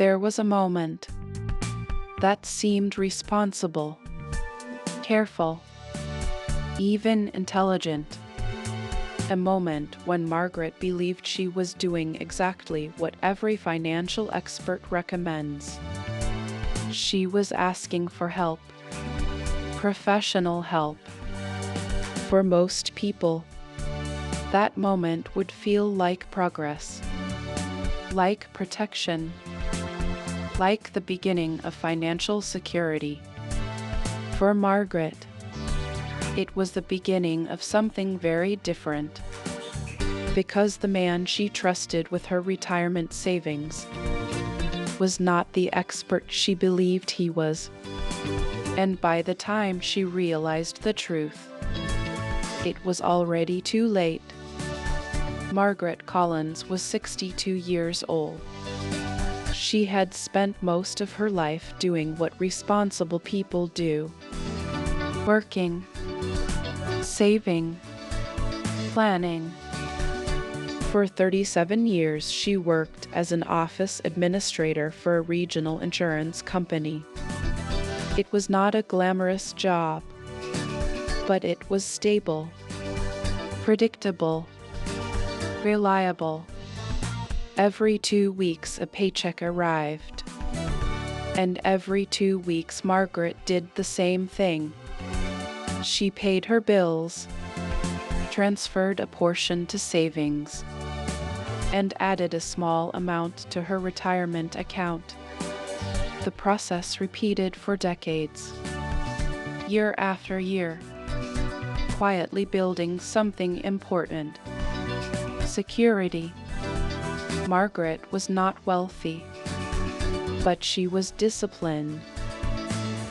There was a moment that seemed responsible, careful, even intelligent. A moment when Margaret believed she was doing exactly what every financial expert recommends. She was asking for help, professional help. For most people, that moment would feel like progress, like protection, like the beginning of financial security. For Margaret, it was the beginning of something very different, because the man she trusted with her retirement savings was not the expert she believed he was. And by the time she realized the truth, it was already too late. Margaret Collins was 62 years old. She had spent most of her life doing what responsible people do: working, saving, planning. For 37 years, she worked as an office administrator for a regional insurance company. It was not a glamorous job, but it was stable, predictable, reliable. Every 2 weeks a paycheck arrived, and every 2 weeks Margaret did the same thing. She paid her bills, transferred a portion to savings, and added a small amount to her retirement account. The process repeated for decades, year after year, quietly building something important: security. Margaret was not wealthy, but she was disciplined,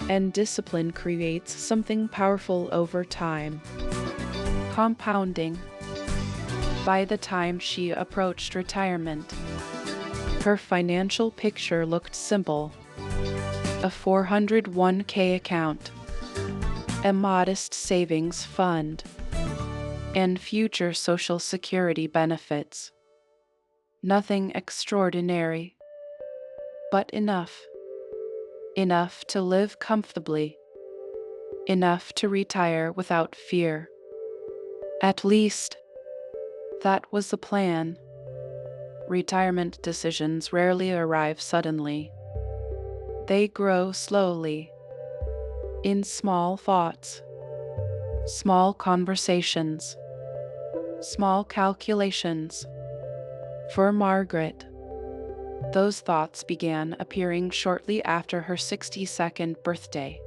and discipline creates something powerful over time, compounding. By the time she approached retirement, her financial picture looked simple: a 401k account, a modest savings fund, and future Social Security benefits. Nothing extraordinary, but enough. Enough to live comfortably. Enough to retire without fear. At least, that was the plan. Retirement decisions rarely arrive suddenly. They grow slowly, in small thoughts, small conversations, small calculations. For Margaret, those thoughts began appearing shortly after her 62nd birthday.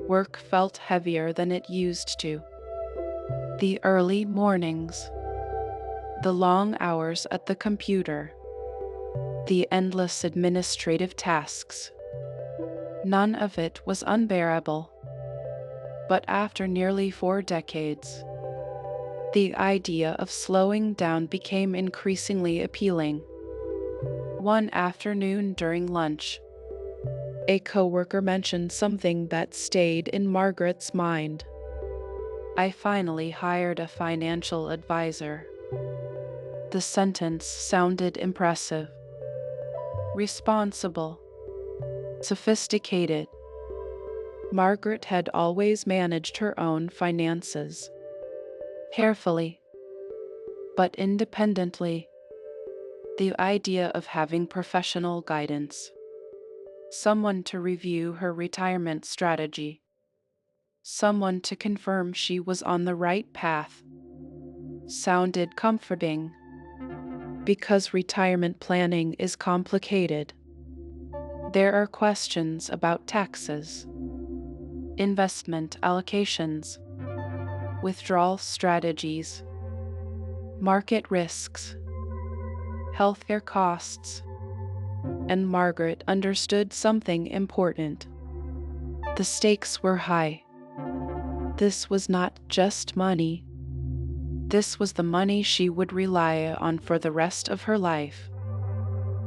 Work felt heavier than it used to. The early mornings, the long hours at the computer, the endless administrative tasks. None of it was unbearable. But after nearly 4 decades, the idea of slowing down became increasingly appealing. One afternoon during lunch, a coworker mentioned something that stayed in Margaret's mind. "I finally hired a financial advisor." The sentence sounded impressive. Responsible, sophisticated. Margaret had always managed her own finances, carefully, but independently. The idea of having professional guidance, someone to review her retirement strategy, someone to confirm she was on the right path, sounded comforting. Because retirement planning is complicated. There are questions about taxes, investment allocations, withdrawal strategies, market risks, healthcare costs, and Margaret understood something important. The stakes were high. This was not just money. This was the money she would rely on for the rest of her life.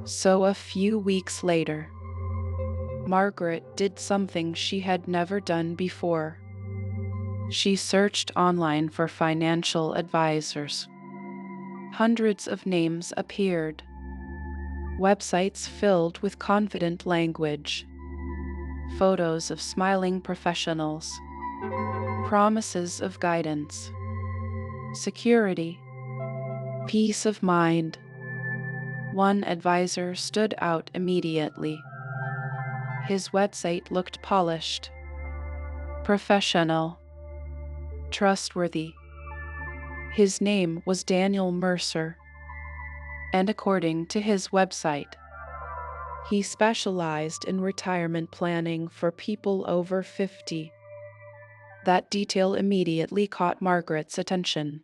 So a few weeks later, Margaret did something she had never done before. She searched online for financial advisors. Hundreds of names appeared. Websites filled with confident language, photos of smiling professionals, promises of guidance, security, peace of mind. One advisor stood out immediately. His website looked polished, professional, trustworthy. His name was Daniel Mercer, and according to his website, he specialized in retirement planning for people over 50. That detail immediately caught Margaret's attention,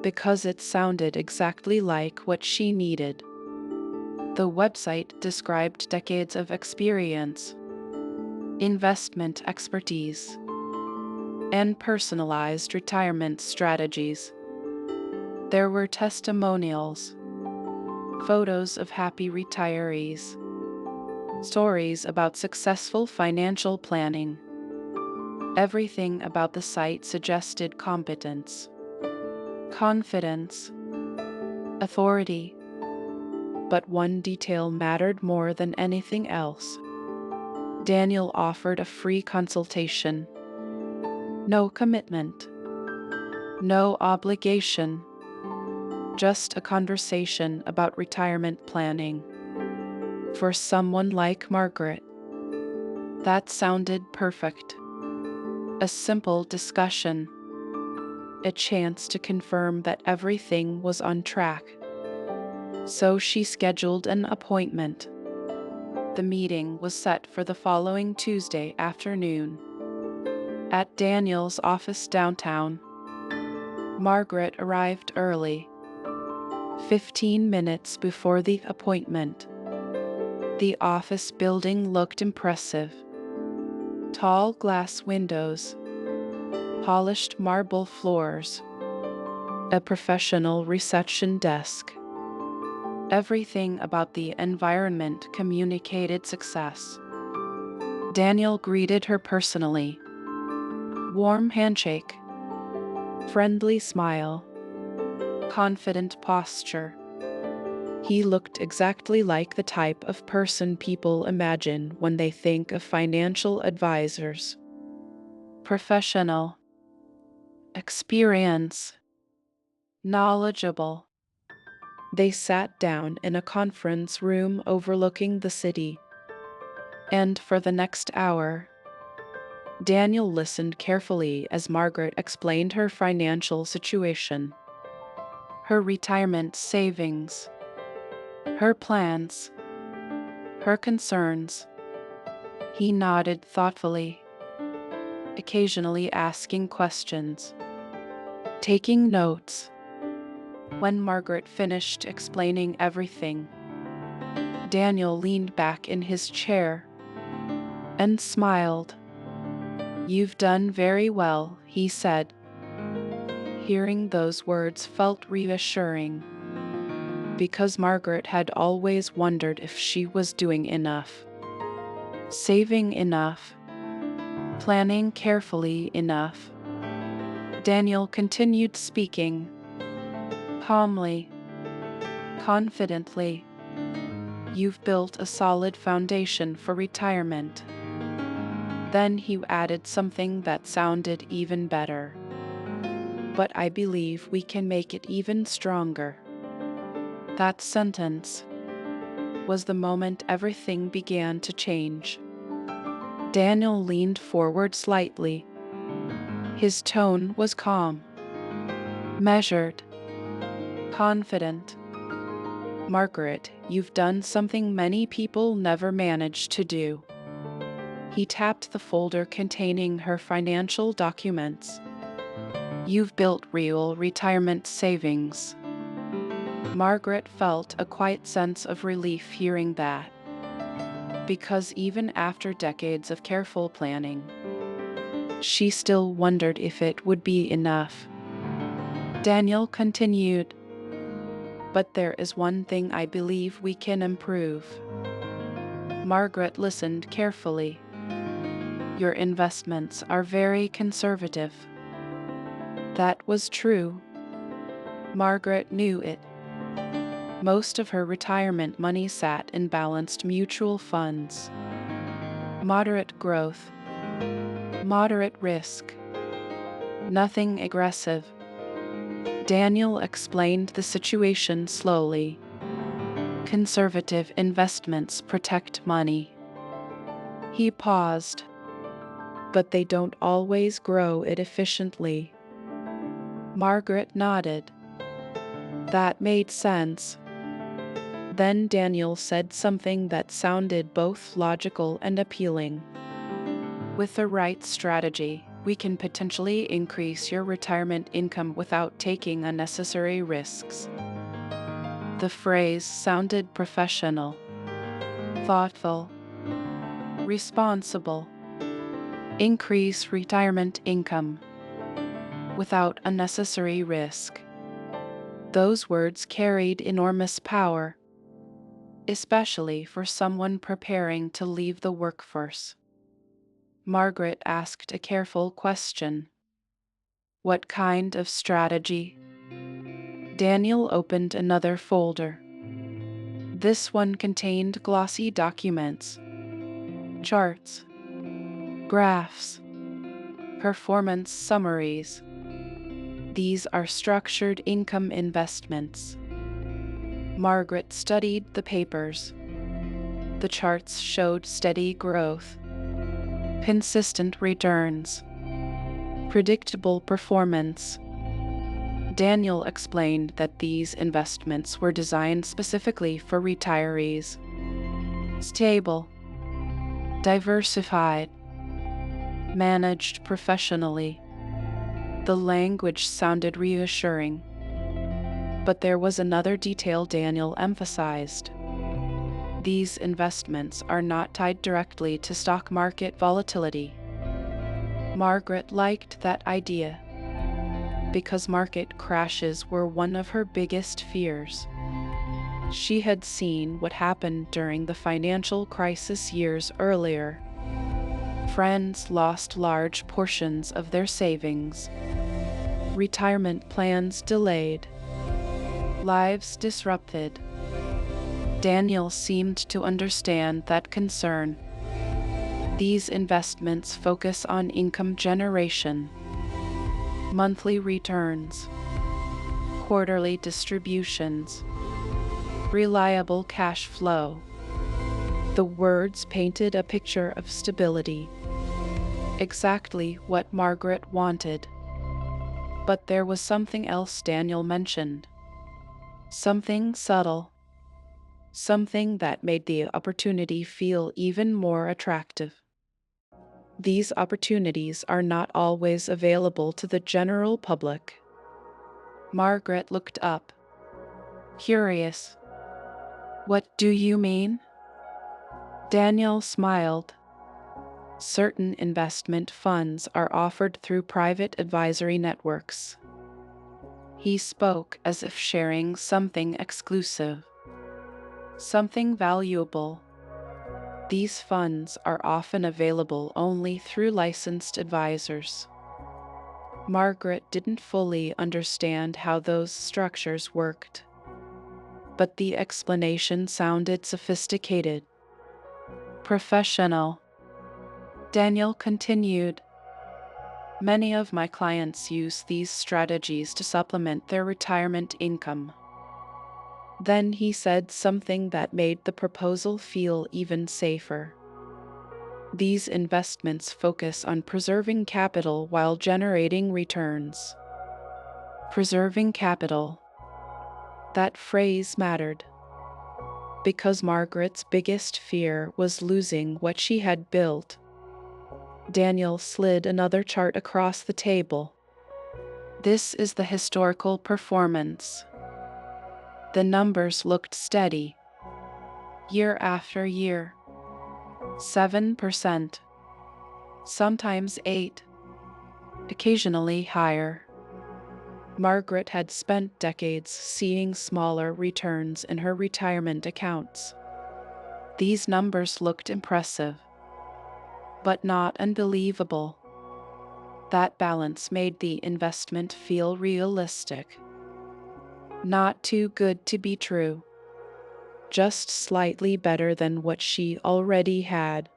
because it sounded exactly like what she needed. The website described decades of experience, investment expertise, and personalized retirement strategies. There were testimonials, photos of happy retirees, stories about successful financial planning. Everything about the site suggested competence, confidence, authority. But one detail mattered more than anything else. Daniel offered a free consultation. No commitment, no obligation, just a conversation about retirement planning. For someone like Margaret, that sounded perfect. A simple discussion, a chance to confirm that everything was on track. So she scheduled an appointment. The meeting was set for the following Tuesday afternoon. At Daniel's office downtown, Margaret arrived early, 15 minutes before the appointment. The office building looked impressive. Tall glass windows, polished marble floors, a professional reception desk. Everything about the environment communicated success. Daniel greeted her personally. Warm handshake, friendly smile, confident posture. He looked exactly like the type of person people imagine when they think of financial advisors. Professional, experience, knowledgeable. They sat down in a conference room overlooking the city. And for the next hour, Daniel listened carefully as Margaret explained her financial situation, her retirement savings, her plans, her concerns. He nodded thoughtfully, occasionally asking questions, taking notes. When Margaret finished explaining everything, Daniel leaned back in his chair and smiled. "You've done very well," he said. Hearing those words felt reassuring, because Margaret had always wondered if she was doing enough, saving enough, planning carefully enough. Daniel continued speaking, calmly, confidently. "You've built a solid foundation for retirement." Then he added something that sounded even better. "But I believe we can make it even stronger." That sentence was the moment everything began to change. Daniel leaned forward slightly. His tone was calm, measured, confident. "Margaret, you've done something many people never manage to do." He tapped the folder containing her financial documents. "You've built real retirement savings." Margaret felt a quiet sense of relief hearing that, because even after decades of careful planning, she still wondered if it would be enough. Daniel continued, "But there is one thing I believe we can improve." Margaret listened carefully. "Your investments are very conservative." That was true. Margaret knew it. Most of her retirement money sat in balanced mutual funds. Moderate growth, moderate risk, nothing aggressive. Daniel explained the situation slowly. Conservative investments protect money. He paused. But they don't always grow it efficiently. Margaret nodded. That made sense. Then Daniel said something that sounded both logical and appealing. With the right strategy, we can potentially increase your retirement income without taking unnecessary risks. The phrase sounded professional, thoughtful, responsible. Increase retirement income without unnecessary risk. Those words carried enormous power, especially for someone preparing to leave the workforce. Margaret asked a careful question. What kind of strategy? Daniel opened another folder. This one contained glossy documents, charts, graphs, performance summaries. These are structured income investments. Margaret studied the papers. The charts showed steady growth, consistent returns, predictable performance. Daniel explained that these investments were designed specifically for retirees. Stable, diversified, managed professionally. The language sounded reassuring. But there was another detail Daniel emphasized. These investments are not tied directly to stock market volatility. Margaret liked that idea because market crashes were one of her biggest fears. She had seen what happened during the financial crisis years earlier. Friends lost large portions of their savings. Retirement plans delayed. Lives disrupted. Daniel seemed to understand that concern. These investments focus on income generation, monthly returns, quarterly distributions, reliable cash flow. The words painted a picture of stability, exactly what Margaret wanted. But there was something else Daniel mentioned. Something subtle. Something that made the opportunity feel even more attractive. These opportunities are not always available to the general public. Margaret looked up, curious. What do you mean? Daniel smiled. Certain investment funds are offered through private advisory networks. He spoke as if sharing something exclusive, something valuable. These funds are often available only through licensed advisors. Margaret didn't fully understand how those structures worked, but the explanation sounded sophisticated, professional. Daniel continued. Many of my clients use these strategies to supplement their retirement income. Then he said something that made the proposal feel even safer. These investments focus on preserving capital while generating returns. Preserving capital. That phrase mattered. Because Margaret's biggest fear was losing what she had built. Daniel slid another chart across the table. This is the historical performance. The numbers looked steady. Year after year. 7%. Sometimes 8%. Occasionally higher. Margaret had spent decades seeing smaller returns in her retirement accounts. These numbers looked impressive, but not unbelievable. That balance made the investment feel realistic. Not too good to be true. just slightly better than what she already had.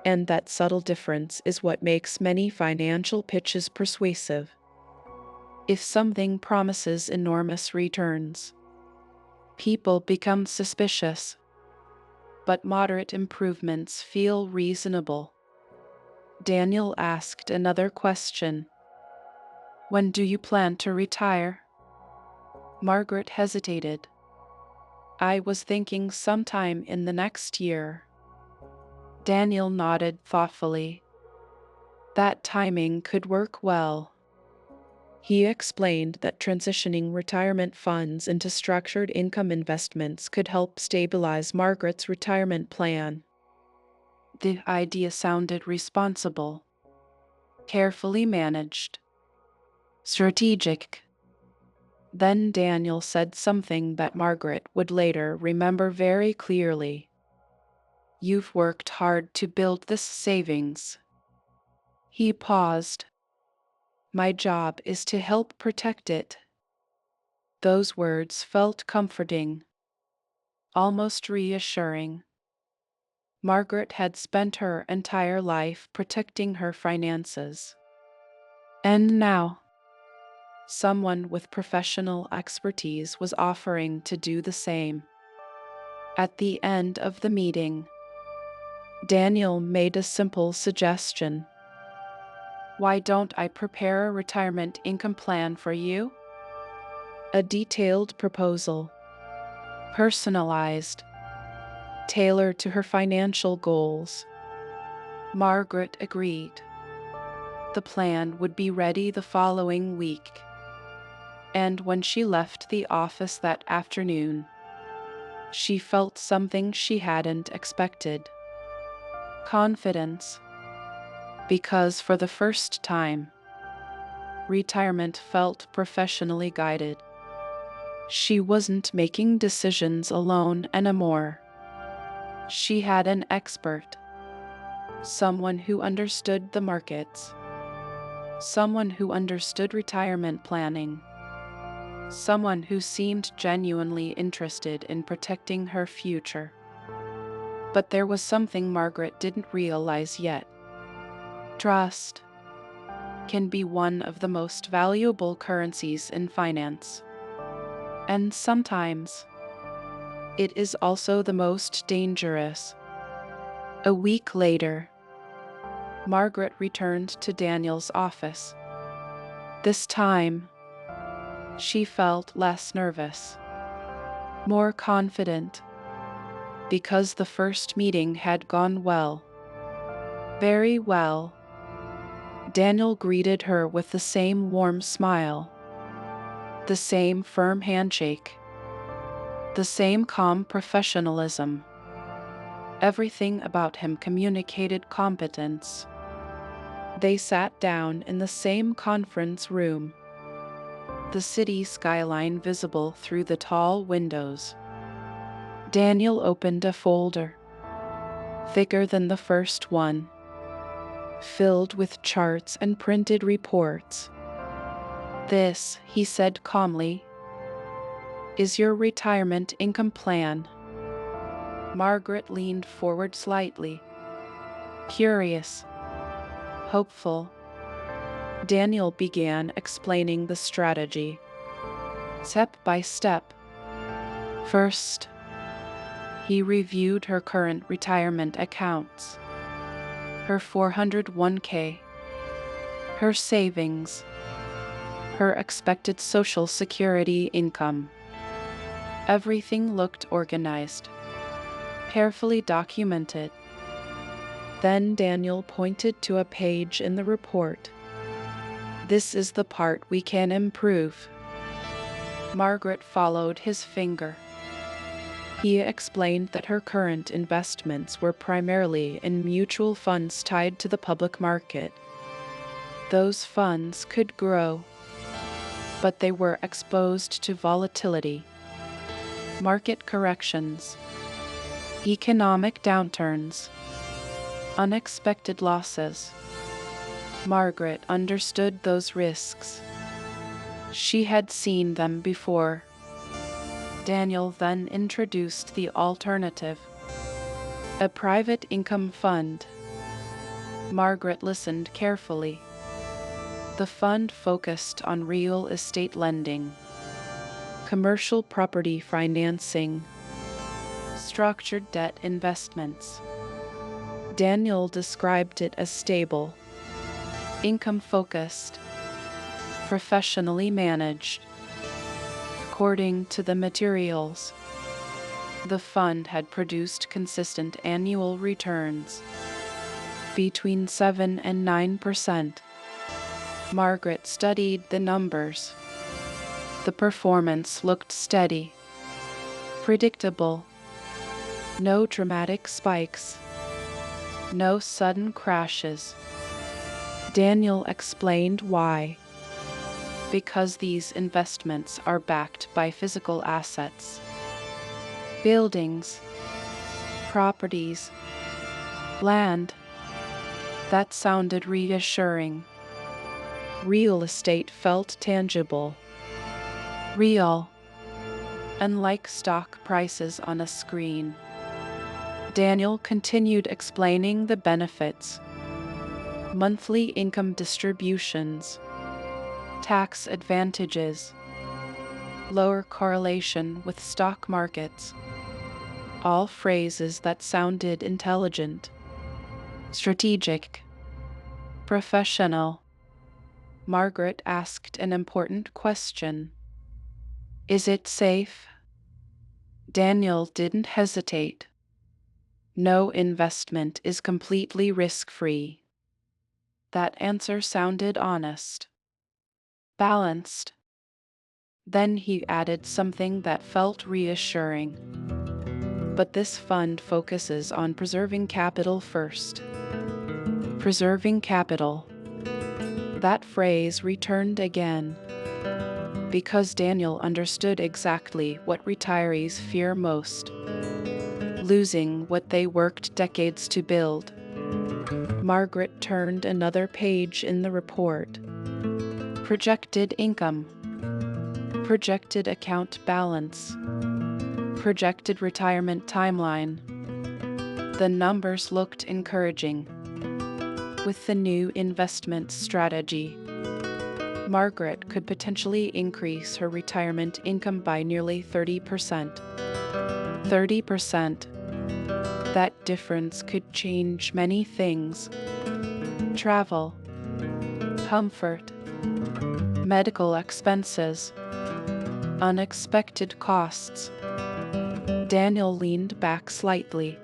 And that subtle difference is what makes many financial pitches persuasive. If something promises enormous returns, people become suspicious, but moderate improvements feel reasonable. Daniel asked another question. When do you plan to retire? Margaret hesitated. I was thinking sometime in the next year. Daniel nodded thoughtfully. That timing could work well. He explained that transitioning retirement funds into structured income investments could help stabilize Margaret's retirement plan. The idea sounded responsible, carefully managed, strategic. Then Daniel said something that Margaret would later remember very clearly. You've worked hard to build this savings. He paused. My job is to help protect it. Those words felt comforting, almost reassuring. Margaret had spent her entire life protecting her finances. And now, someone with professional expertise was offering to do the same. At the end of the meeting, Daniel made a simple suggestion. Why don't I prepare a retirement income plan for you? A detailed proposal, personalized, tailored to her financial goals. Margaret agreed. The plan would be ready the following week. And when she left the office that afternoon, she felt something she hadn't expected. Confidence. Because for the first time, retirement felt professionally guided. She wasn't making decisions alone anymore. She had an expert, someone who understood the markets, someone who understood retirement planning, someone who seemed genuinely interested in protecting her future. But there was something Margaret didn't realize yet. Trust can be one of the most valuable currencies in finance. And sometimes, it is also the most dangerous. A week later, Margaret returned to Daniel's office. This time, she felt less nervous, more confident, because the first meeting had gone well. Very well. Daniel greeted her with the same warm smile, the same firm handshake, the same calm professionalism. Everything about him communicated competence. They sat down in the same conference room, the city skyline visible through the tall windows. Daniel opened a folder, thicker than the first one, filled with charts and printed reports. This, he said calmly, is your retirement income plan. Margaret leaned forward slightly, curious, hopeful. Daniel began explaining the strategy, step by step. First, he reviewed her current retirement accounts, her 401k, her savings, her expected Social Security income. Everything looked organized, carefully documented. Then Daniel pointed to a page in the report. This is the part we can improve. Margaret followed his finger. He explained that her current investments were primarily in mutual funds tied to the public market. Those funds could grow, but they were exposed to volatility, market corrections, economic downturns, unexpected losses. Margaret understood those risks. She had seen them before. Daniel then introduced the alternative, a private income fund. Margaret listened carefully. The fund focused on real estate lending, commercial property financing, structured debt investments. Daniel described it as stable, income-focused, professionally managed. According to the materials, the fund had produced consistent annual returns between 7 and 9%. Margaret studied the numbers. The performance looked steady, predictable. No dramatic spikes, no sudden crashes. Daniel explained why. Because these investments are backed by physical assets, buildings, properties, land. That sounded reassuring. Real estate felt tangible, real, unlike stock prices on a screen. Daniel continued explaining the benefits: monthly income distributions, tax advantages, lower correlation with stock markets. All phrases that sounded intelligent, strategic, professional. Margaret asked an important question. Is it safe? Daniel didn't hesitate. No investment is completely risk-free. That answer sounded honest, balanced. Then he added something that felt reassuring. But this fund focuses on preserving capital first. Preserving capital. That phrase returned again, because Daniel understood exactly what retirees fear most: losing what they worked decades to build. Margaret turned another page in the report. Projected income, projected account balance, projected retirement timeline. The numbers looked encouraging. With the new investment strategy, Margaret could potentially increase her retirement income by nearly 30%. 30%. That difference could change many things: travel, comfort, medical expenses, unexpected costs. Daniel leaned back slightly,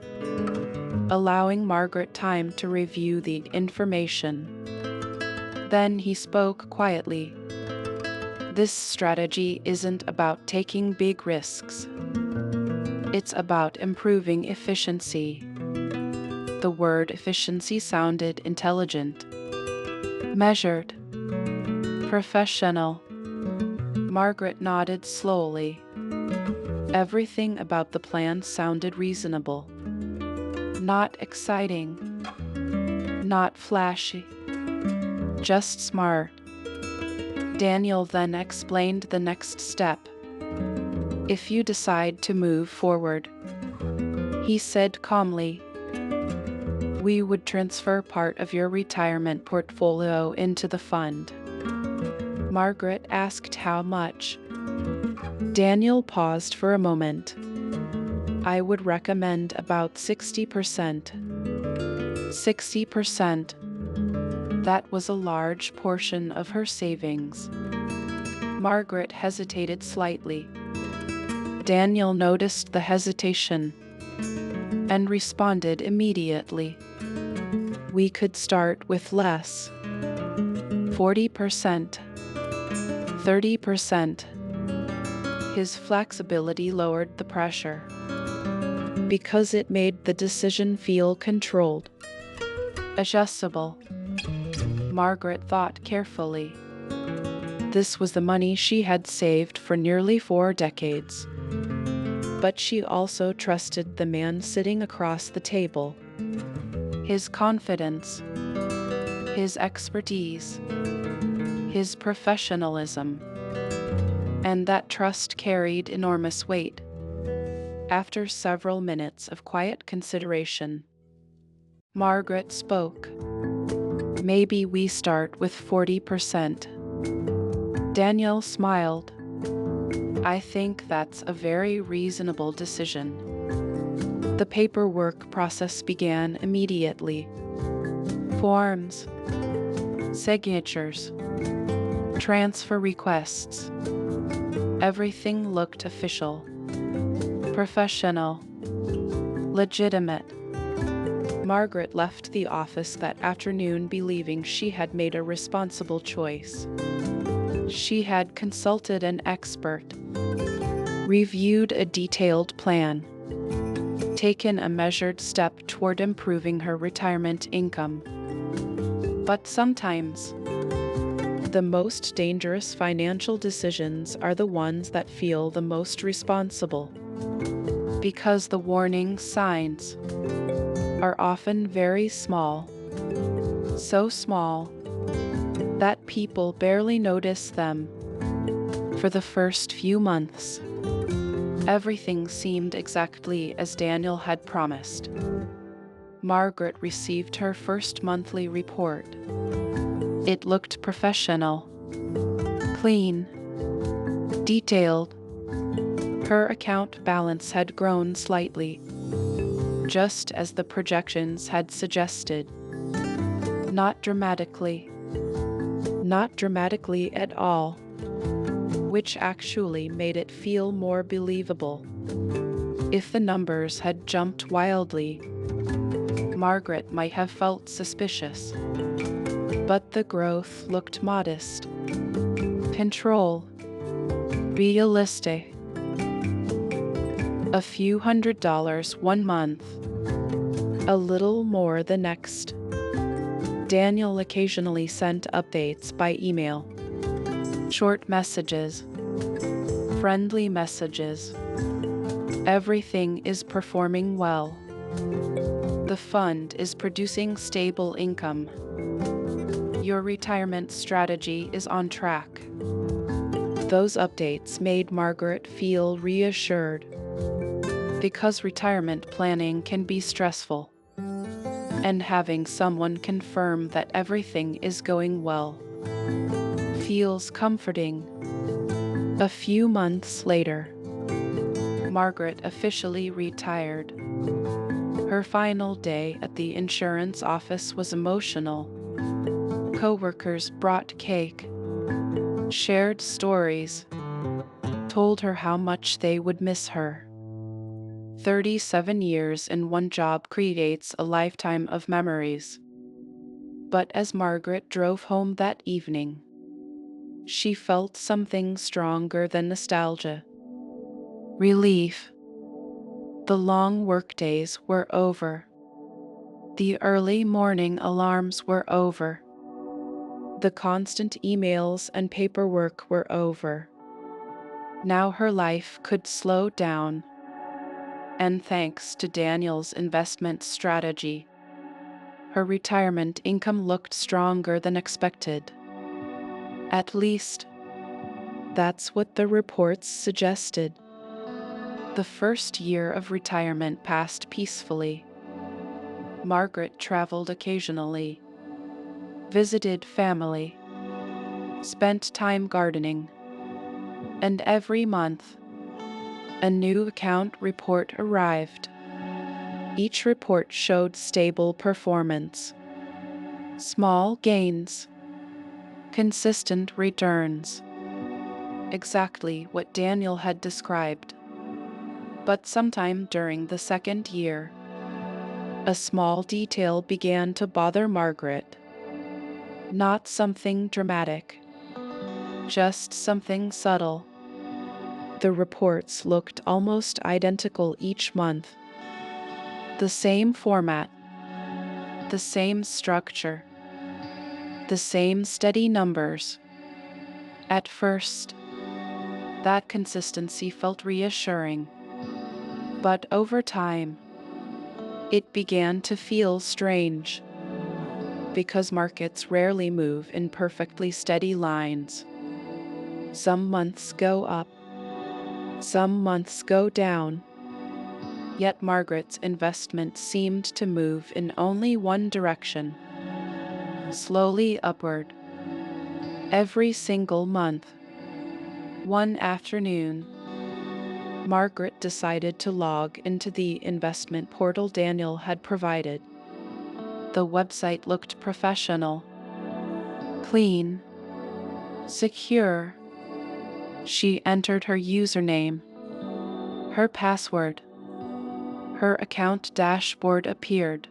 allowing Margaret time to review the information. Then he spoke quietly. This strategy isn't about taking big risks. It's about improving efficiency. The word efficiency sounded intelligent, measured, professional. Margaret nodded slowly. Everything about the plan sounded reasonable. Not exciting, not flashy, just smart. Daniel then explained the next step. If you decide to move forward, he said calmly, we would transfer part of your retirement portfolio into the fund. Margaret asked how much. Daniel paused for a moment. I would recommend about 60%. 60%. That was a large portion of her savings. Margaret hesitated slightly. Daniel noticed the hesitation and responded immediately. We could start with less. 40%. 30%. His flexibility lowered the pressure, because it made the decision feel controlled, adjustable. Margaret thought carefully. This was the money she had saved for nearly 4 decades. But she also trusted the man sitting across the table. His confidence, his expertise, his professionalism. and that trust carried enormous weight. After several minutes of quiet consideration, Margaret spoke. Maybe we start with 40%. Daniel smiled. I think that's a very reasonable decision. The paperwork process began immediately. Forms, signatures, transfer requests. Everything looked official, professional, legitimate. Margaret left the office that afternoon believing she had made a responsible choice. She had consulted an expert, reviewed a detailed plan, taken a measured step toward improving her retirement income. But sometimes, the most dangerous financial decisions are the ones that feel the most responsible, because the warning signs are often very small, so small that people barely notice them. For the first few months, everything seemed exactly as Daniel had promised. Margaret received her first monthly report. It looked professional, clean, detailed. Her account balance had grown slightly, just as the projections had suggested. Not dramatically at all, which actually made it feel more believable. If the numbers had jumped wildly, Margaret might have felt suspicious. But the growth looked modest, controlled, realistic. A few $100s one month, a little more the next. Daniel occasionally sent updates by email. Short messages, friendly messages. Everything is performing well. The fund is producing stable income. Your retirement strategy is on track. Those updates made Margaret feel reassured, because retirement planning can be stressful, and having someone confirm that everything is going well feels comforting. A few months later, Margaret officially retired. Her final day at the insurance office was emotional. Coworkers brought cake, shared stories, told her how much they would miss her. 37 years in one job creates a lifetime of memories. But as Margaret drove home that evening, she felt something stronger than nostalgia. Relief. The long workdays were over. The early morning alarms were over. The constant emails and paperwork were over. Now her life could slow down. And thanks to Daniel's investment strategy, her retirement income looked stronger than expected. At least, that's what the reports suggested. The first year of retirement passed peacefully. Margaret traveled occasionally, visited family, spent time gardening, and every month, a new account report arrived. Each report showed stable performance, small gains, consistent returns. Exactly what Daniel had described. But sometime during the second year, a small detail began to bother Margaret. Not something dramatic, just something subtle. The reports looked almost identical each month. The same format, the same structure, the same steady numbers. At first, that consistency felt reassuring. But over time, it began to feel strange, because markets rarely move in perfectly steady lines. Some months go up, some months go down, yet Margaret's investment seemed to move in only one direction, slowly upward. Every single month. One afternoon, Margaret decided to log into the investment portal Daniel had provided. The website looked professional, clean, secure. She entered her username, her password. Her account dashboard appeared.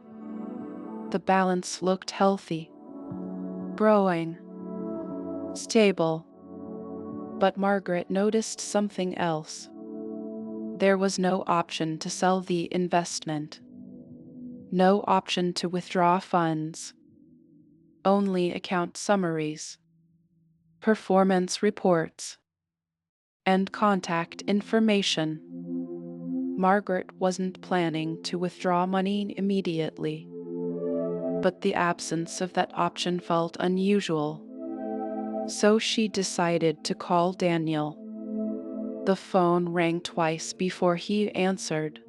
The balance looked healthy, growing, stable. But Margaret noticed something else. There was no option to sell the investment, no option to withdraw funds, only account summaries, performance reports, and contact information. Margaret wasn't planning to withdraw money immediately, but the absence of that option felt unusual. So she decided to call Daniel. The phone rang twice before he answered.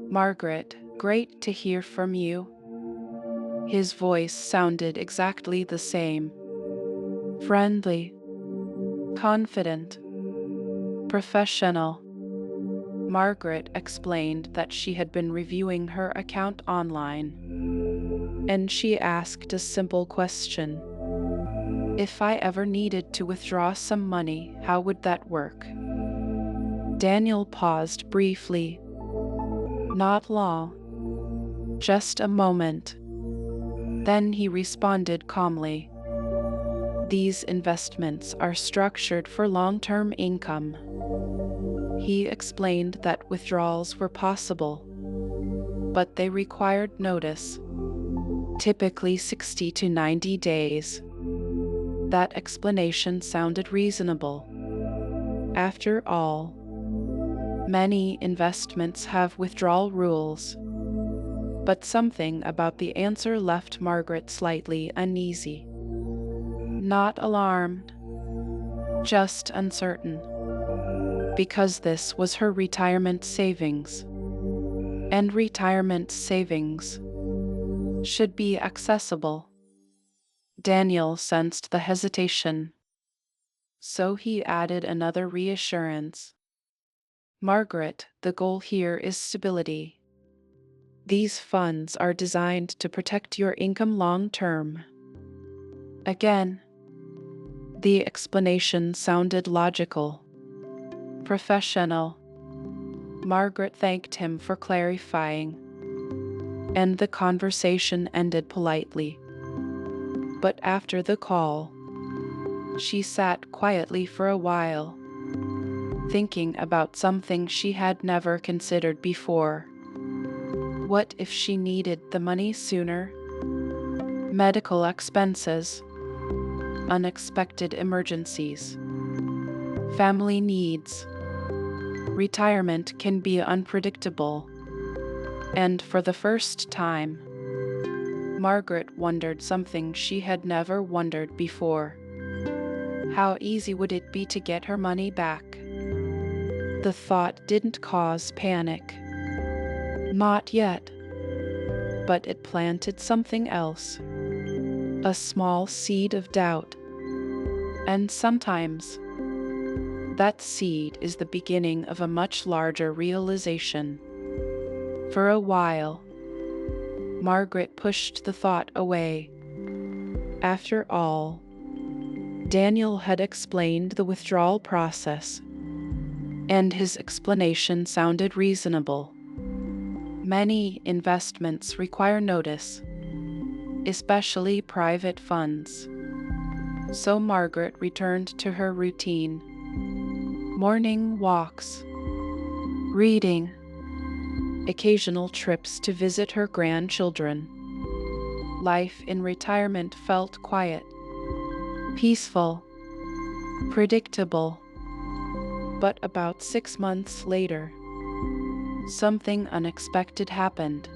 "Margaret, great to hear from you." His voice sounded exactly the same. Friendly, confident, professional. Margaret explained that she had been reviewing her account online, and she asked a simple question. If I ever needed to withdraw some money, how would that work? Daniel paused briefly. Not long, just a moment. Then he responded calmly. These investments are structured for long-term income. He explained that withdrawals were possible, but they required notice, typically 60 to 90 days. That explanation sounded reasonable. After all, many investments have withdrawal rules, but something about the answer left Margaret slightly uneasy. Not alarmed, just uncertain, because this was her retirement savings, and retirement savings should be accessible. Daniel sensed the hesitation, so he added another reassurance. Margaret, the goal here is stability. These funds are designed to protect your income long term. Again, the explanation sounded logical, professional. Margaret thanked him for clarifying, and the conversation ended politely. But after the call, she sat quietly for a while, thinking about something she had never considered before. What if she needed the money sooner? Medical expenses, unexpected emergencies, family needs. Retirement can be unpredictable, and for the first time, Margaret wondered something she had never wondered before. How easy would it be to get her money back? The thought didn't cause panic. Not yet. But it planted something else. A small seed of doubt. And sometimes, that seed is the beginning of a much larger realization. For a while, Margaret pushed the thought away. After all, Daniel had explained the withdrawal process, and his explanation sounded reasonable. Many investments require notice, especially private funds. So Margaret returned to her routine. Morning walks, reading, occasional trips to visit her grandchildren. Life in retirement felt quiet, peaceful, predictable. But about 6 months later, something unexpected happened.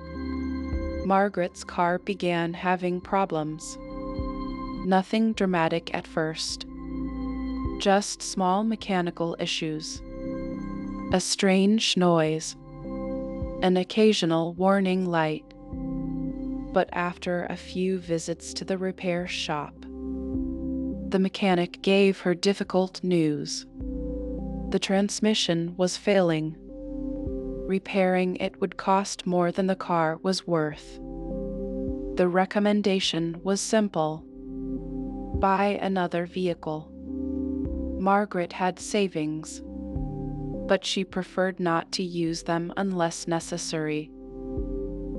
Margaret's car began having problems. Nothing dramatic at first, Just small mechanical issues, a strange noise, an occasional warning light. But after a few visits to the repair shop, the mechanic gave her difficult news. The transmission was failing. Repairing it would cost more than the car was worth. The recommendation was simple: buy another vehicle. Margaret had savings, but she preferred not to use them unless necessary.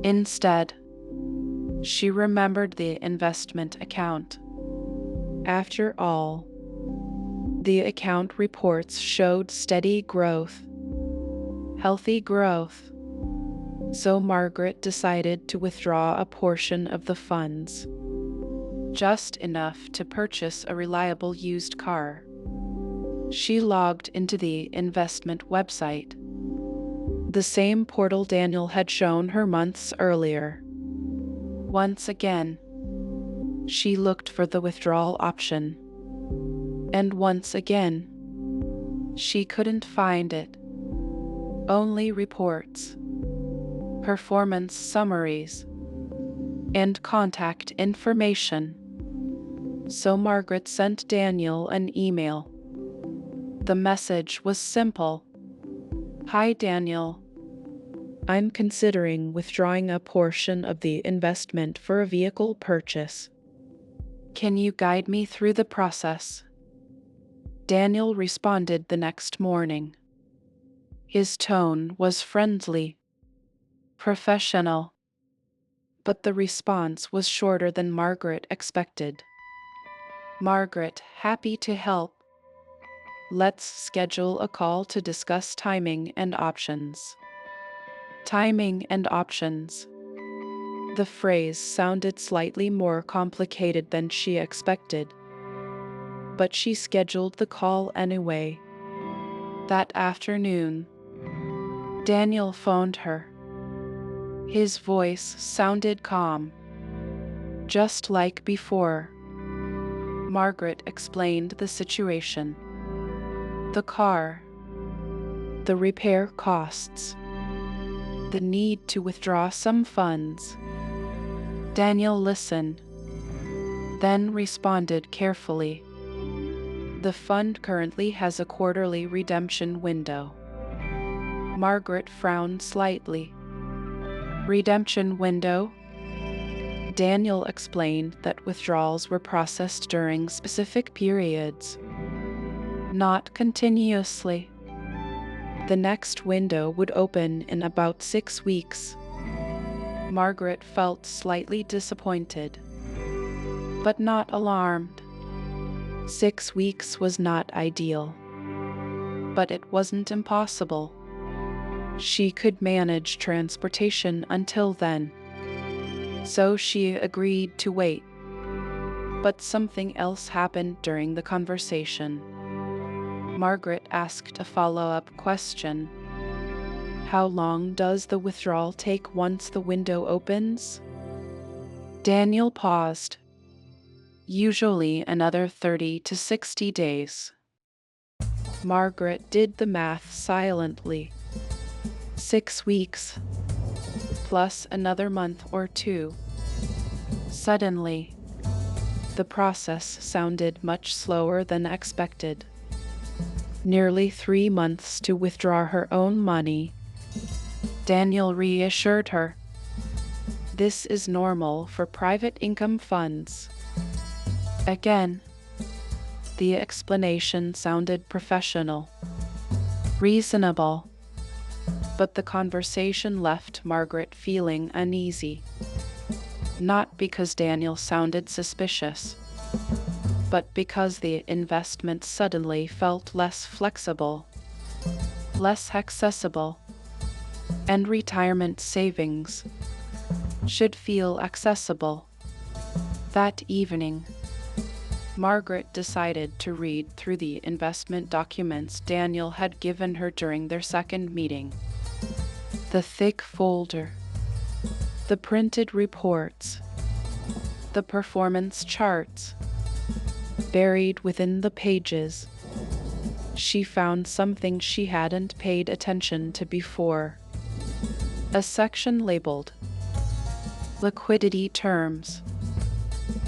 Instead, she remembered the investment account. After all, the account reports showed steady growth, healthy growth. So Margaret decided to withdraw a portion of the funds, just enough to purchase a reliable used car. She logged into the investment website, the same portal Daniel had shown her months earlier. Once again, she looked for the withdrawal option, and once again, she couldn't find it. Only reports, performance summaries, and contact information. So Margaret sent Daniel an email. The message was simple. Hi Daniel, I'm considering withdrawing a portion of the investment for a vehicle purchase. Can you guide me through the process? Daniel responded the next morning. His tone was friendly, professional, but the response was shorter than Margaret expected. Margaret, happy to help. Let's schedule a call to discuss timing and options. Timing and options. The phrase sounded slightly more complicated than she expected, but she scheduled the call anyway. That afternoon, Daniel phoned her. His voice sounded calm, just like before. Margaret explained the situation. The car, the repair costs, the need to withdraw some funds. Daniel listened, then responded carefully. The fund currently has a quarterly redemption window. Margaret frowned slightly. Redemption window? Daniel explained that withdrawals were processed during specific periods, not continuously. The next window would open in about 6 weeks. Margaret felt slightly disappointed, but not alarmed. 6 weeks was not ideal, but it wasn't impossible. She could manage transportation until then. So she agreed to wait. But something else happened during the conversation. Margaret asked a follow-up question. How long does the withdrawal take once the window opens? Daniel paused. Usually another 30 to 60 days. Margaret did the math silently. 6 weeks, plus another month or two. Suddenly, the process sounded much slower than expected. Nearly 3 months to withdraw her own money. Daniel reassured her. This is normal for private income funds. Again, the explanation sounded professional, reasonable, but the conversation left Margaret feeling uneasy. Not because Daniel sounded suspicious, but because the investment suddenly felt less flexible, less accessible, and retirement savings should feel accessible. That evening, Margaret decided to read through the investment documents Daniel had given her during their second meeting. The thick folder, the printed reports, the performance charts. Buried within the pages she found something she hadn't paid attention to before. A section labeled Liquidity Terms.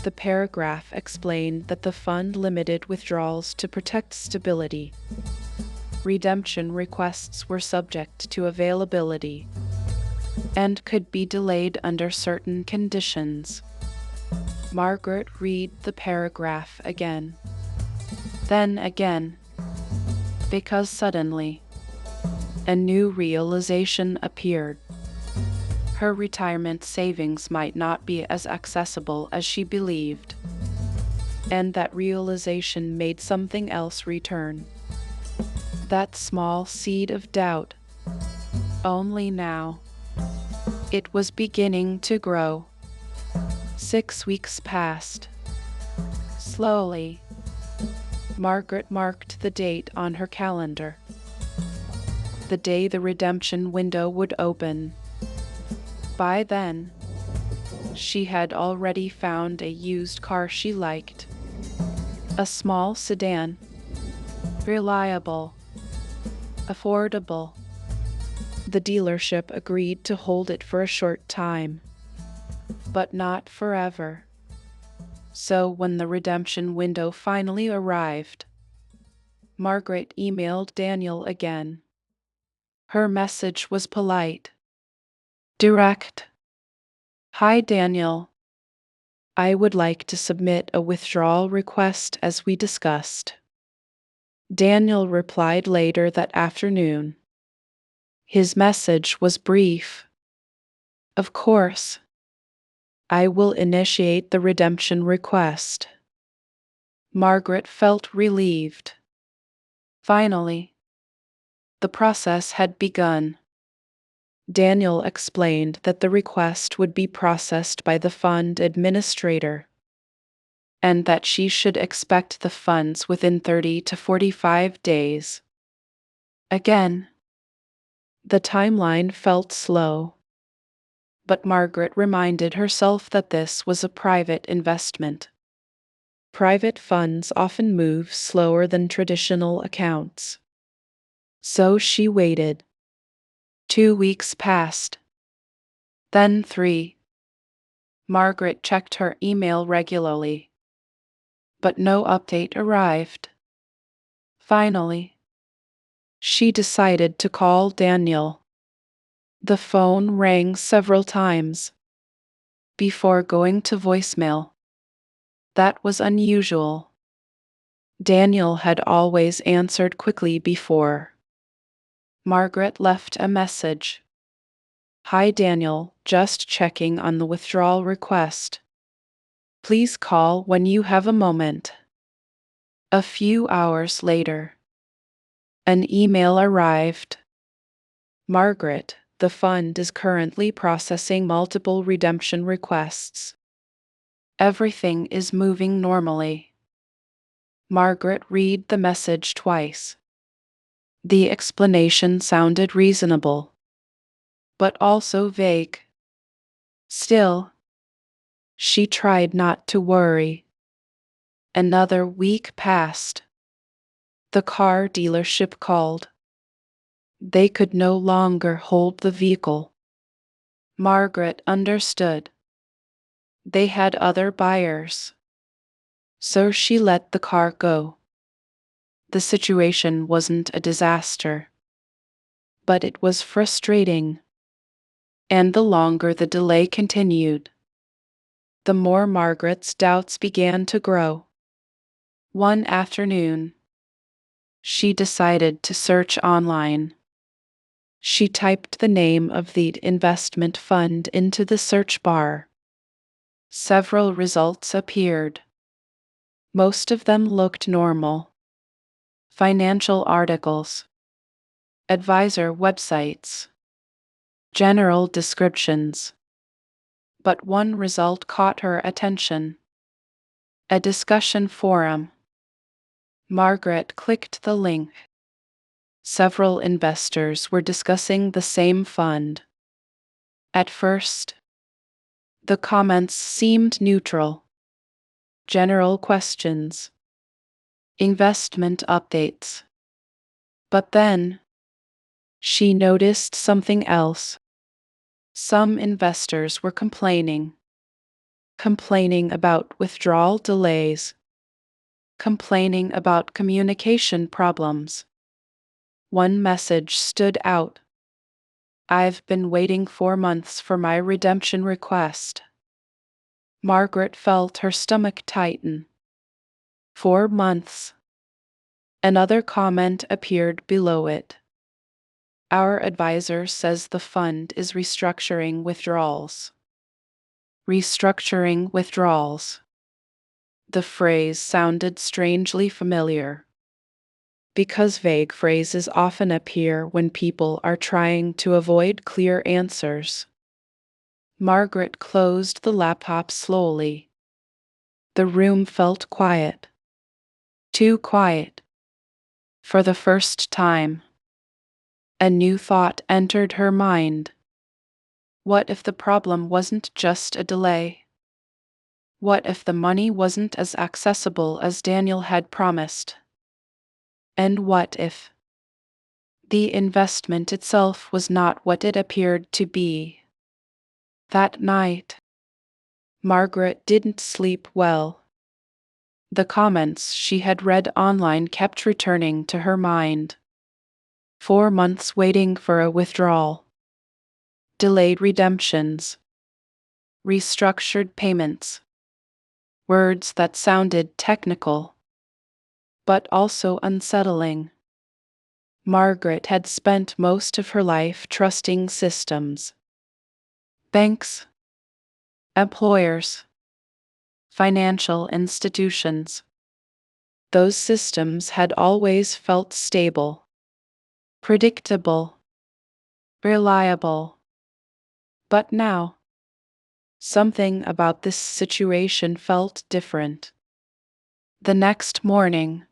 The paragraph explained that the fund limited withdrawals to protect stability. Redemption requests were subject to availability and could be delayed under certain conditions. Margaret read the paragraph again, then again, because suddenly a new realization appeared. Her retirement savings might not be as accessible as she believed, and that realization made something else return. That small seed of doubt. Only now. It was beginning to grow. 6 weeks passed. Slowly, Margaret marked the date on her calendar. The day the redemption window would open. By then, she had already found a used car she liked. A small sedan. Reliable. Affordable. The dealership agreed to hold it for a short time, but not forever. So when the redemption window finally arrived, Margaret emailed Daniel again. Her message was polite, direct. Hi Daniel, I would like to submit a withdrawal request as we discussed. Daniel replied later that afternoon. His message was brief. Of course. I will initiate the redemption request. Margaret felt relieved. Finally, the process had begun. Daniel explained that the request would be processed by the fund administrator, and that she should expect the funds within 30 to 45 days. Again, the timeline felt slow, but Margaret reminded herself that this was a private investment. Private funds often move slower than traditional accounts. So she waited. 2 weeks passed. Then 3. Margaret checked her email regularly, but no update arrived. Finally, she decided to call Daniel. The phone rang several times before going to voicemail. That was unusual. Daniel had always answered quickly before. Margaret left a message. Hi Daniel, just checking on the withdrawal request. Please call when you have a moment. A few hours later, an email arrived. Margaret, the fund is currently processing multiple redemption requests. Everything is moving normally. Margaret read the message twice. The explanation sounded reasonable, but also vague. Still, she tried not to worry. Another week passed. The car dealership called. They could no longer hold the vehicle. Margaret understood. They had other buyers. So she let the car go. The situation wasn't a disaster, but it was frustrating. And the longer the delay continued, the more Margaret's doubts began to grow. One afternoon, she decided to search online. She typed the name of the investment fund into the search bar. Several results appeared. Most of them looked normal. Financial articles, advisor websites, general descriptions. But one result caught her attention. A discussion forum. Margaret clicked the link. Several investors were discussing the same fund. At first, the comments seemed neutral. General questions. Investment updates. But then, she noticed something else. Some investors were complaining about withdrawal delays, complaining about communication problems. One message stood out. "I've been waiting 4 months for my redemption request." Margaret felt her stomach tighten. 4 months. Another comment appeared below it. "Our advisor says the fund is restructuring withdrawals." Restructuring withdrawals. The phrase sounded strangely familiar. Because vague phrases often appear when people are trying to avoid clear answers. Margaret closed the laptop slowly. The room felt quiet. Too quiet. For the first time, a new thought entered her mind. What if the problem wasn't just a delay? What if the money wasn't as accessible as Daniel had promised? And what if the investment itself was not what it appeared to be? That night, Margaret didn't sleep well. The comments she had read online kept returning to her mind. 4 months waiting for a withdrawal. Delayed redemptions. Restructured payments. Words that sounded technical, but also unsettling. Margaret had spent most of her life trusting systems. Banks, employers, financial institutions. Those systems had always felt stable, predictable, reliable. But now, something about this situation felt different. The next morning,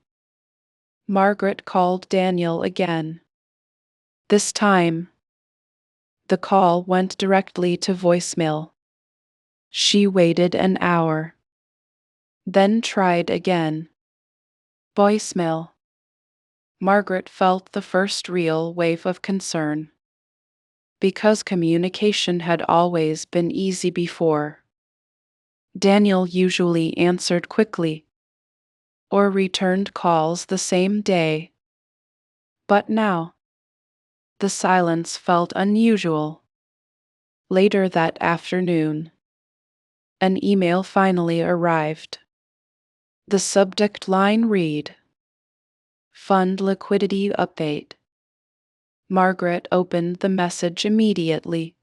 Margaret called Daniel again. This time, the call went directly to voicemail. She waited an hour, then tried again. Voicemail. Margaret felt the first real wave of concern. Because communication had always been easy before, Daniel usually answered quickly or returned calls the same day. But now, the silence felt unusual. Later that afternoon, an email finally arrived. The subject line read, "Fund liquidity update." Margaret opened the message immediately.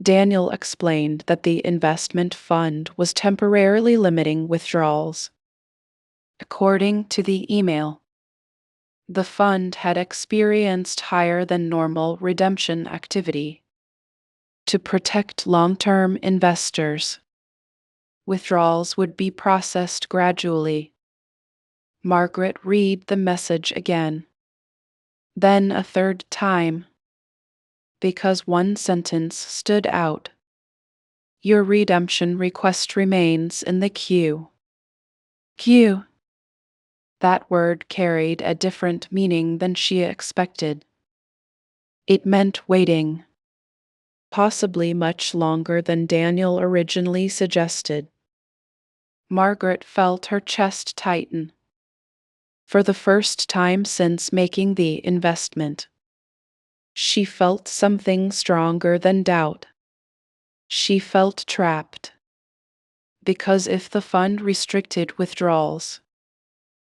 Daniel explained that the investment fund was temporarily limiting withdrawals. According to the email, the fund had experienced higher than normal redemption activity. To protect long-term investors, withdrawals would be processed gradually. Margaret read the message again, then a third time, because one sentence stood out. "Your redemption request remains in the queue." Queue. That word carried a different meaning than she expected. It meant waiting, possibly much longer than Daniel originally suggested. Margaret felt her chest tighten. For the first time since making the investment, she felt something stronger than doubt. She felt trapped. Because if the fund restricted withdrawals,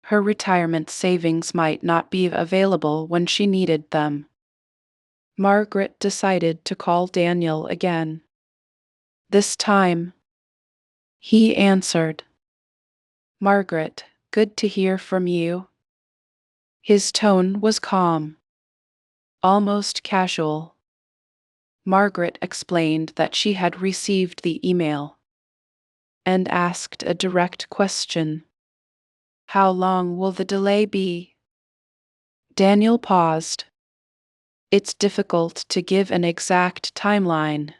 her retirement savings might not be available when she needed them. Margaret decided to call Daniel again. This time, he answered. "Margaret, good to hear from you." His tone was calm, almost casual. Margaret explained that she had received the email and asked a direct question. "How long will the delay be?" Daniel paused. "It's difficult to give an exact timeline."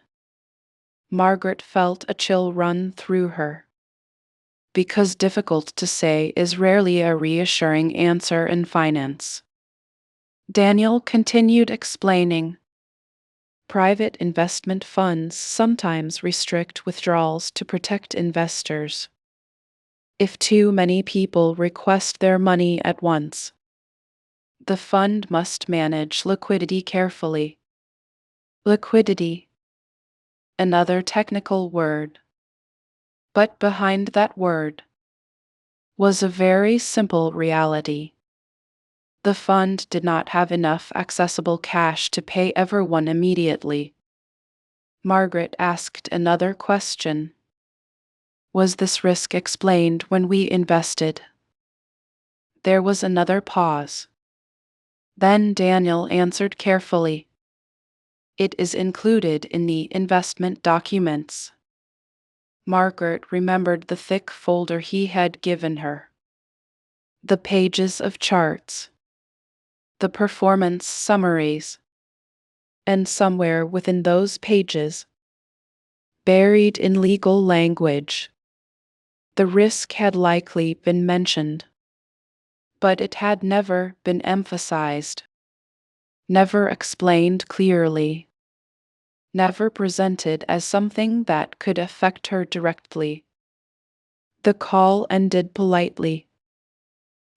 Margaret felt a chill run through her. Because difficult to say is rarely a reassuring answer in finance. Daniel continued explaining. Private investment funds sometimes restrict withdrawals to protect investors. If too many people request their money at once, the fund must manage liquidity carefully. Liquidity, another technical word. But behind that word was a very simple reality. The fund did not have enough accessible cash to pay everyone immediately. Margaret asked another question. Was this risk explained when we invested? There was another pause. Then Daniel answered carefully. It is included in the investment documents. Margaret remembered the thick folder he had given her. The pages of charts. The performance summaries. And somewhere within those pages, buried in legal language, the risk had likely been mentioned, but it had never been emphasized, never explained clearly, never presented as something that could affect her directly. The call ended politely,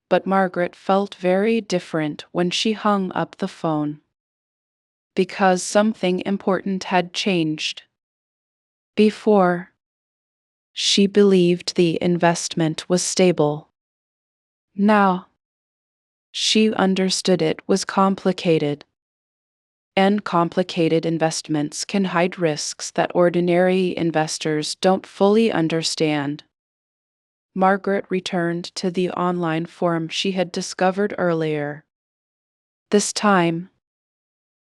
but Margaret felt very different when she hung up the phone. Because something important had changed. Before, she believed the investment was stable. Now, she understood it was complicated. And complicated investments can hide risks that ordinary investors don't fully understand. Margaret returned to the online forum she had discovered earlier. This time,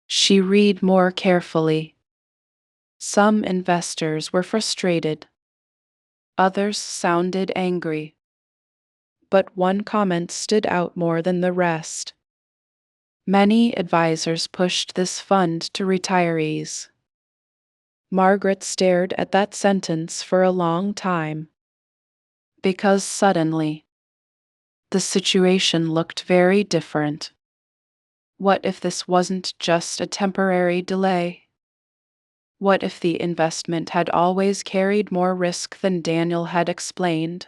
she read more carefully. Some investors were frustrated. Others sounded angry. But one comment stood out more than the rest. Many advisors pushed this fund to retirees. Margaret stared at that sentence for a long time. Because suddenly, the situation looked very different. What if this wasn't just a temporary delay? What if the investment had always carried more risk than Daniel had explained?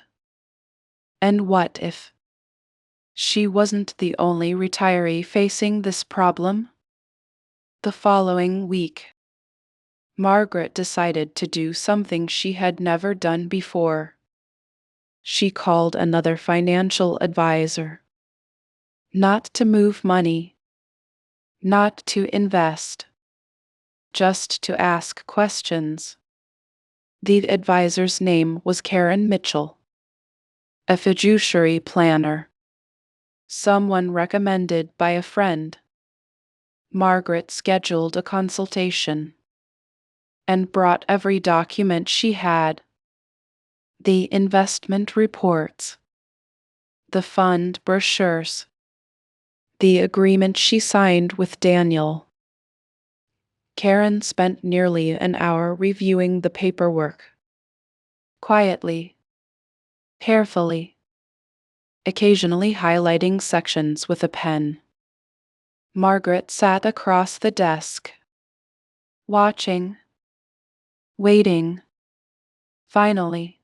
And what if she wasn't the only retiree facing this problem? The following week, Margaret decided to do something she had never done before. She called another financial advisor. Not to move money, not to invest, just to ask questions. The advisor's name was Karen Mitchell, a fiduciary planner, someone recommended by a friend. Margaret scheduled a consultation and brought every document she had: the investment reports, the fund brochures, the agreement she signed with Daniel. Karen spent nearly an hour reviewing the paperwork. Quietly, carefully, occasionally highlighting sections with a pen. Margaret sat across the desk, watching, waiting. Finally,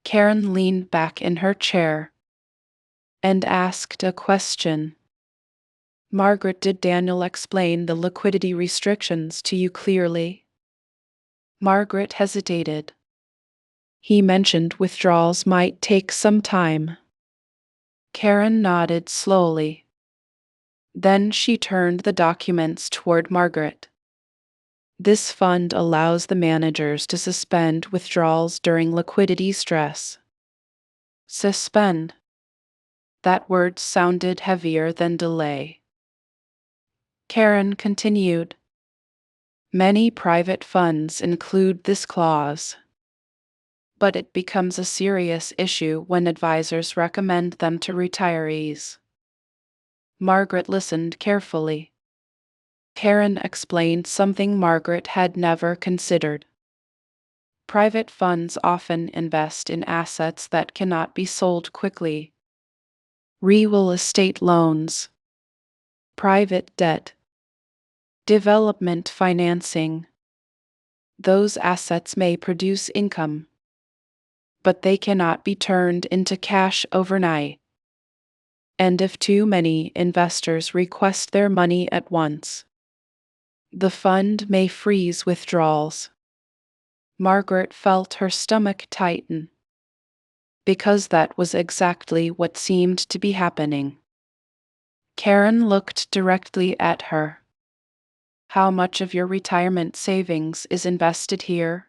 Karen leaned back in her chair and asked a question. Margaret, did Daniel explain the liquidity restrictions to you clearly? Margaret hesitated. He mentioned withdrawals might take some time. Karen nodded slowly. Then she turned the documents toward Margaret. This fund allows the managers to suspend withdrawals during liquidity stress. Suspend. That word sounded heavier than delay. Karen continued. Many private funds include this clause. But it becomes a serious issue when advisors recommend them to retirees. Margaret listened carefully. Karen explained something Margaret had never considered. Private funds often invest in assets that cannot be sold quickly. Real estate loans, private debt, development financing. Those assets may produce income, but they cannot be turned into cash overnight. And if too many investors request their money at once, the fund may freeze withdrawals. Margaret felt her stomach tighten, because that was exactly what seemed to be happening. Karen looked directly at her. How much of your retirement savings is invested here?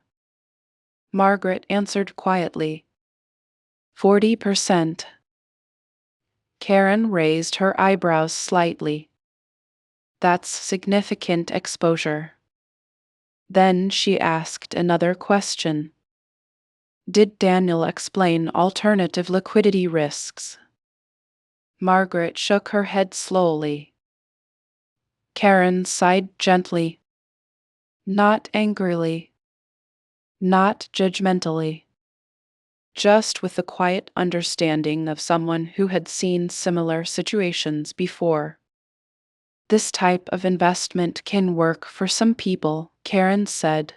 Margaret answered quietly. 40%. Karen raised her eyebrows slightly. That's significant exposure. Then she asked another question. Did Daniel explain alternative liquidity risks? Margaret shook her head slowly. Karen sighed gently. Not angrily. Not judgmentally. Just with the quiet understanding of someone who had seen similar situations before. This type of investment can work for some people, Karen said,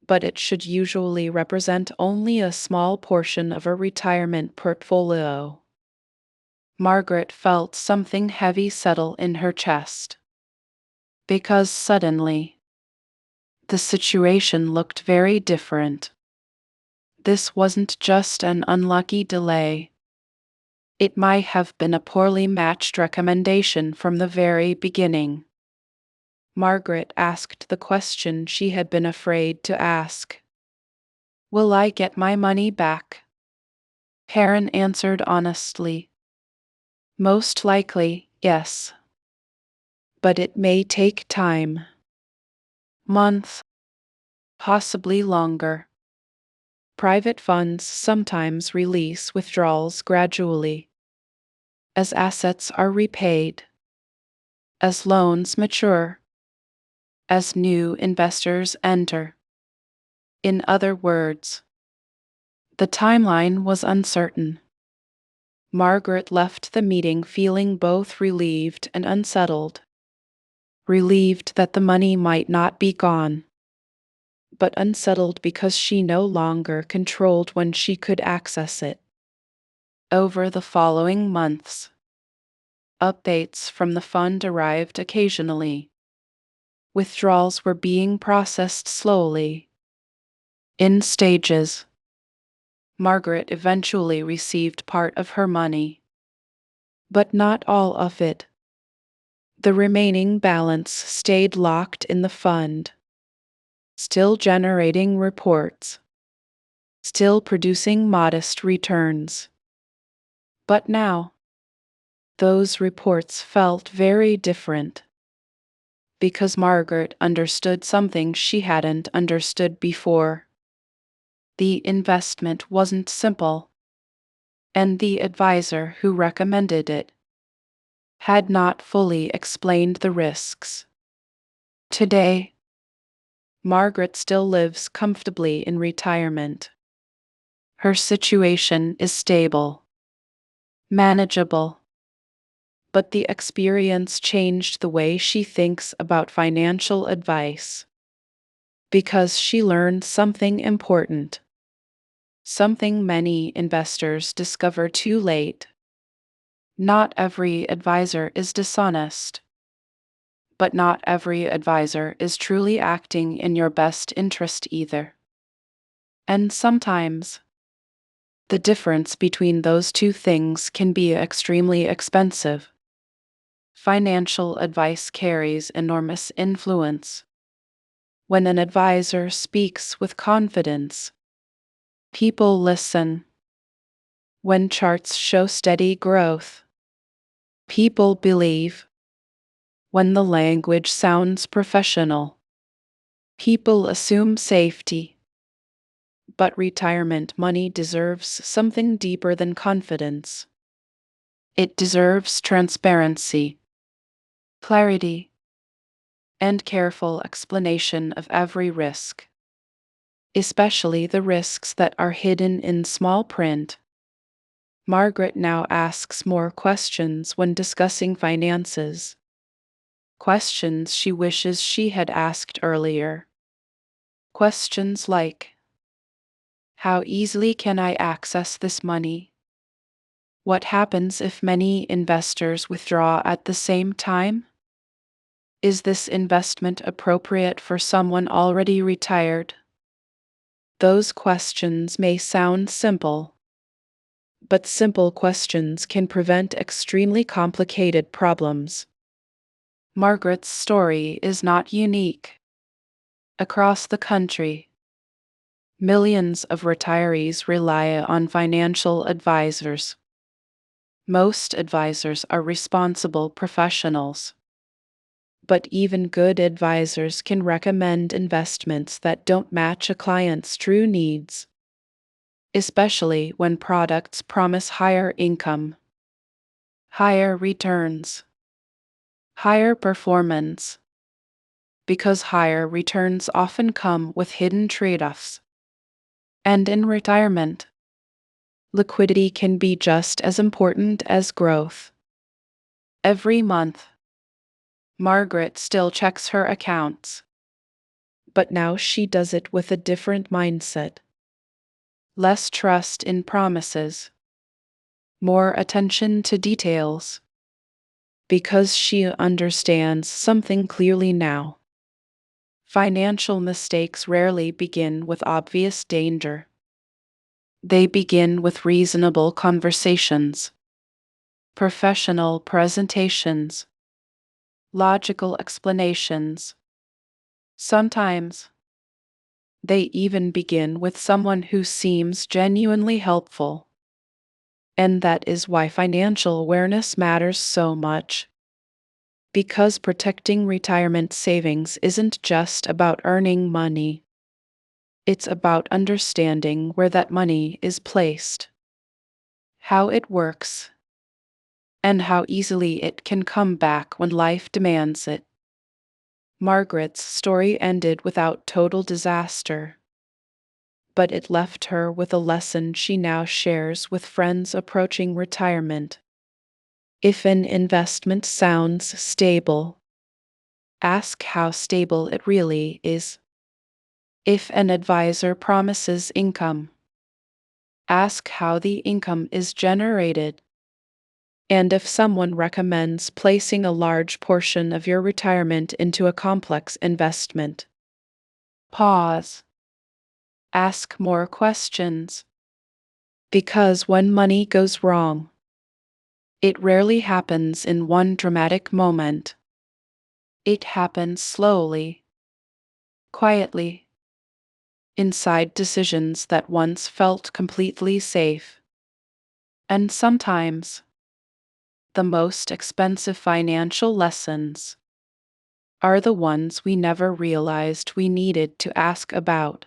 but it should usually represent only a small portion of a retirement portfolio. Margaret felt something heavy settle in her chest. Because suddenly, the situation looked very different. This wasn't just an unlucky delay. It might have been a poorly matched recommendation from the very beginning. Margaret asked the question she had been afraid to ask. Will I get my money back? Karen answered honestly. Most likely, yes. But it may take time. Months, possibly longer. Private funds sometimes release withdrawals gradually, as assets are repaid, as loans mature, as new investors enter. In other words, the timeline was uncertain. Margaret left the meeting feeling both relieved and unsettled. Relieved that the money might not be gone, but unsettled because she no longer controlled when she could access it. Over the following months, updates from the fund arrived occasionally. Withdrawals were being processed slowly, in stages. Margaret eventually received part of her money, but not all of it. The remaining balance stayed locked in the fund, still generating reports, still producing modest returns. But now, those reports felt very different, because Margaret understood something she hadn't understood before. The investment wasn't simple, and the advisor who recommended it had not fully explained the risks. Today, Margaret still lives comfortably in retirement. Her situation is stable, manageable, but the experience changed the way she thinks about financial advice. Because she learned something important, something many investors discover too late. Not every advisor is dishonest, but not every advisor is truly acting in your best interest either. And sometimes, the difference between those two things can be extremely expensive. Financial advice carries enormous influence. When an advisor speaks with confidence, people listen. When charts show steady growth, people believe. When the language sounds professional, people assume safety. But retirement money deserves something deeper than confidence. It deserves transparency, clarity, and careful explanation of every risk, especially the risks that are hidden in small print. Margaret now asks more questions when discussing finances, questions she wishes she had asked earlier. Questions like, how easily can I access this money? What happens if many investors withdraw at the same time? Is this investment appropriate for someone already retired? Those questions may sound simple, but simple questions can prevent extremely complicated problems. Margaret's story is not unique. Across the country, millions of retirees rely on financial advisors. Most advisors are responsible professionals, but even good advisors can recommend investments that don't match a client's true needs, especially when products promise higher income, higher returns, higher performance, because higher returns often come with hidden trade-offs. And in retirement, liquidity can be just as important as growth. Every month, Margaret still checks her accounts, but now she does it with a different mindset. Less trust in promises, more attention to details, because she understands something clearly now. Financial mistakes rarely begin with obvious danger. They begin with reasonable conversations, professional presentations, logical explanations. Sometimes, they even begin with someone who seems genuinely helpful. And that is why financial awareness matters so much. Because protecting retirement savings isn't just about earning money. It's about understanding where that money is placed, how it works, and how easily it can come back when life demands it. Margaret's story ended without total disaster, but it left her with a lesson she now shares with friends approaching retirement. If an investment sounds stable, ask how stable it really is. If an advisor promises income, ask how the income is generated. And if someone recommends placing a large portion of your retirement into a complex investment, pause. Ask more questions. Because when money goes wrong, it rarely happens in one dramatic moment. It happens slowly, quietly, inside decisions that once felt completely safe. And sometimes, the most expensive financial lessons are the ones we never realized we needed to ask about.